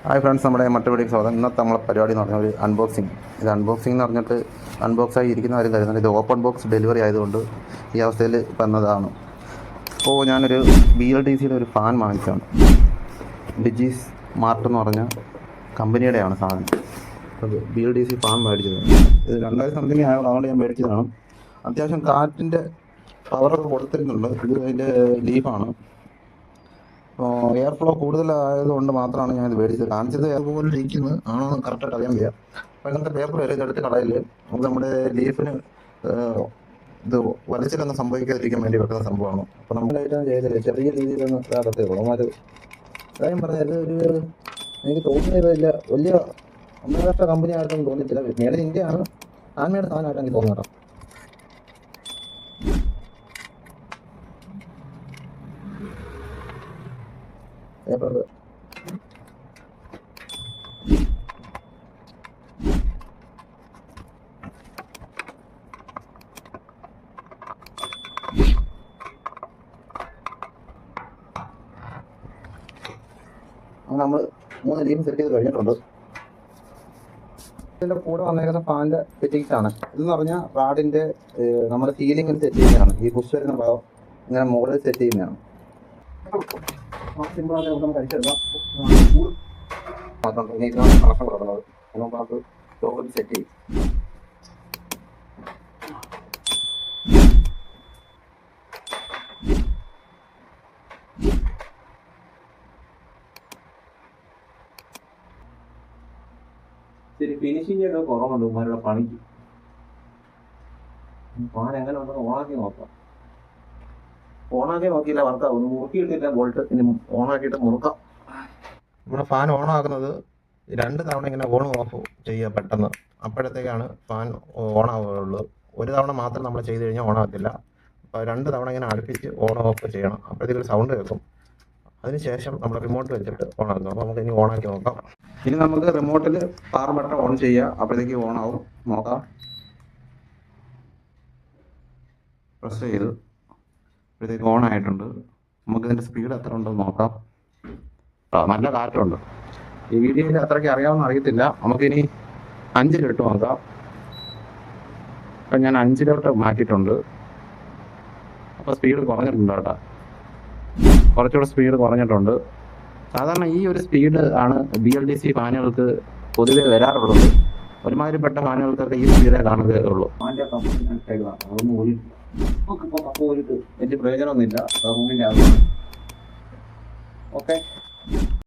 Hi friends, നമ്മുടെ മറ്റൊരു സ്വാഗതം. ഇന്നത്തെ നമ്മളെ പരിപാടി എന്ന് പറഞ്ഞാൽ ഒരു അൺബോക്സിങ്. ഇത് അൺബോക്സിംഗ് എന്ന് പറഞ്ഞിട്ട് അൺബോക്സായി ഇരിക്കുന്ന കാര്യം തരുന്നത്. ഇത് ഓപ്പൺ ബോക്സ് ഡെലിവറി ആയതുകൊണ്ട് ഈ അവസ്ഥയിൽ വന്നതാണ്. അപ്പോൾ ഞാനൊരു BLDCയുടെ ഒരു ഫാൻ വാങ്ങിച്ചതാണ്. ഡിജീസ് മാർട്ട് എന്ന് പറഞ്ഞ കമ്പനിയുടെയാണ് സാധനം. അത് BLDC ഫാൻ മേടിച്ചത്. ഇത് 2000 സംതിങ് ആയതുകൊണ്ട് അതുകൊണ്ട് ഞാൻ മേടിച്ചതാണ്. അത്യാവശ്യം കാറ്റിൻ്റെ പവറൊക്കെ കൊടുത്തിരുന്നുണ്ട്. ഇത് അതിൻ്റെ ലീഫാണ്. എയർ ഫ്ലോ കൂടുതലായതുകൊണ്ട് മാത്രമാണ് ഞാനിത് മേടിച്ചത്. കാണിച്ചത് അതുപോലെ ഇരിക്കുന്നത് ആണോ കറക്റ്റായിട്ട് അറിയാൻ വയ്യ. അപ്പോൾ ഇങ്ങനത്തെ പേപ്പർ വരെ ഇതെടുത്ത് കടയിൽ നമുക്ക് നമ്മുടെ ലീഫിന് ഇത് വലിച്ചിലൊന്നും സംഭവിക്കാതിരിക്കാൻ വേണ്ടി വെക്കുന്ന സംഭവമാണ്. അപ്പോൾ നമ്മളായിട്ടാണ് ചെയ്തത്. ചെറിയ രീതിയിലൊന്നും ഇതാകത്തേ ഉള്ളൂ. ഒരു കാര്യം പറഞ്ഞാൽ ഒരു എനിക്ക് തോന്നുന്നില്ല വലിയ അന്താരാഷ്ട്ര കമ്പനി ആയിട്ടൊന്നും തോന്നിയിട്ടില്ല. മേഡ് ഇൻ ഇന്ത്യ ആണ്, ആൻമേഡ് സാധനമായിട്ട് എനിക്ക് തോന്നുന്നു കേട്ടോ. പേപ്പർ നമ്മൾ 3 ലീഫ് സെറ്റ് ചെയ്ത് കഴിഞ്ഞിട്ടുണ്ട്. ഇതിൻ്റെ കൂടെ വന്നേക്കുന്ന ഫാനിൻ്റെ ഫിറ്റിങ്സ് ആണ്. ഇതെന്ന് പറഞ്ഞാൽ റാഡിൻ്റെ നമ്മുടെ സീലിങ്ങിൽ സെറ്റ് ചെയ്യുന്നതാണ്. ഈ പുഷ് വരുന്ന ഭാഗം ഇങ്ങനെ മുകളിൽ സെറ്റ് ചെയ്യുന്നതാണ്. സിമ്പിളായിട്ട് നമുക്ക് അടിച്ചെടുക്കാം. കണക്ഷൻ കൊടുക്കുന്നത് നമുക്ക് ചോറ് സെറ്റ് ചെയ്യും. ശരി, ഫിനിഷിംഗ് ഒക്കെ കുറവുണ്ട് ഉമ്മാരുടെ പണിക്ക്. ഫാൻ എങ്ങനെ ഉണ്ടെന്ന് ഓണാക്കി നോക്കാം. ഓണാക്കി നോക്കിയില്ല, വർക്കാവും. ഒന്ന് മുറുക്കിയിട്ടില്ല ബോൾട്ട്. ഇനി ഓണാക്കിയിട്ട് മുറുക്കാം. നമ്മുടെ ഫാൻ ഓണാക്കുന്നത് 2 തവണ ഇങ്ങനെ ഓൺ ഓഫ് ചെയ്യുക പെട്ടെന്ന്. അപ്പോഴത്തേക്കാണ് ഫാൻ ഓണാവുകയുള്ളൂ. ഒരു തവണ മാത്രം നമ്മൾ ചെയ്ത് കഴിഞ്ഞാൽ ഓണാകത്തില്ല. അപ്പോൾ 2 തവണ ഇങ്ങനെ അടുപ്പിച്ച് ഓൺ ഓഫ് ചെയ്യണം. അപ്പോഴത്തേക്കൊരു സൗണ്ട് കേൾക്കും. അതിനുശേഷം നമ്മൾ റിമോട്ട് വെച്ചിട്ട് ഓണാക്കുന്നു. അപ്പോൾ നമുക്ക് ഇനി ഓണാക്കി നോക്കാം. ഇനി നമുക്ക് റിമോട്ടിൽ പവർ ബട്ടൺ ഓൺ ചെയ്യുക. അപ്പോഴത്തേക്ക് ഓണാവും. നോക്കാം. പ്രസ് ചെയ്ത് ഇപ്പോഴത്തേക്ക് ഓൺ ആയിട്ടുണ്ട്. നമുക്കിതിൻ്റെ സ്പീഡ് എത്ര ഉണ്ടെന്ന് നോക്കാം. നല്ല കാറ്റുണ്ട്. ഈ വീഡിയോയിൽ അത്രയ്ക്ക് അറിയാമെന്ന് അറിയത്തില്ല. നമുക്കിനി 5 നോക്കാം. അപ്പം ഞാൻ 5 മാറ്റിയിട്ടുണ്ട്. അപ്പോൾ സ്പീഡ് കുറഞ്ഞിട്ടുണ്ട് കേട്ടോ. കുറച്ചുകൂടെ സ്പീഡ് കുറഞ്ഞിട്ടുണ്ട്. സാധാരണ ഈ ഒരു സ്പീഡ് ആണ് BLDC ഫാനുകൾക്ക് പൊതുവെ വരാറുള്ളത്. ഒരുമാതിരിപ്പെട്ട ഫാനുകൾക്കൊക്കെ ഈ സ്പീഡേ കാണുകയുള്ളൂ. അതൊന്നും പോയിട്ട് വലിയ പ്രയോജനമൊന്നുമില്ല. റൂമിൻ്റെ ആവശ്യം. ഓക്കെ.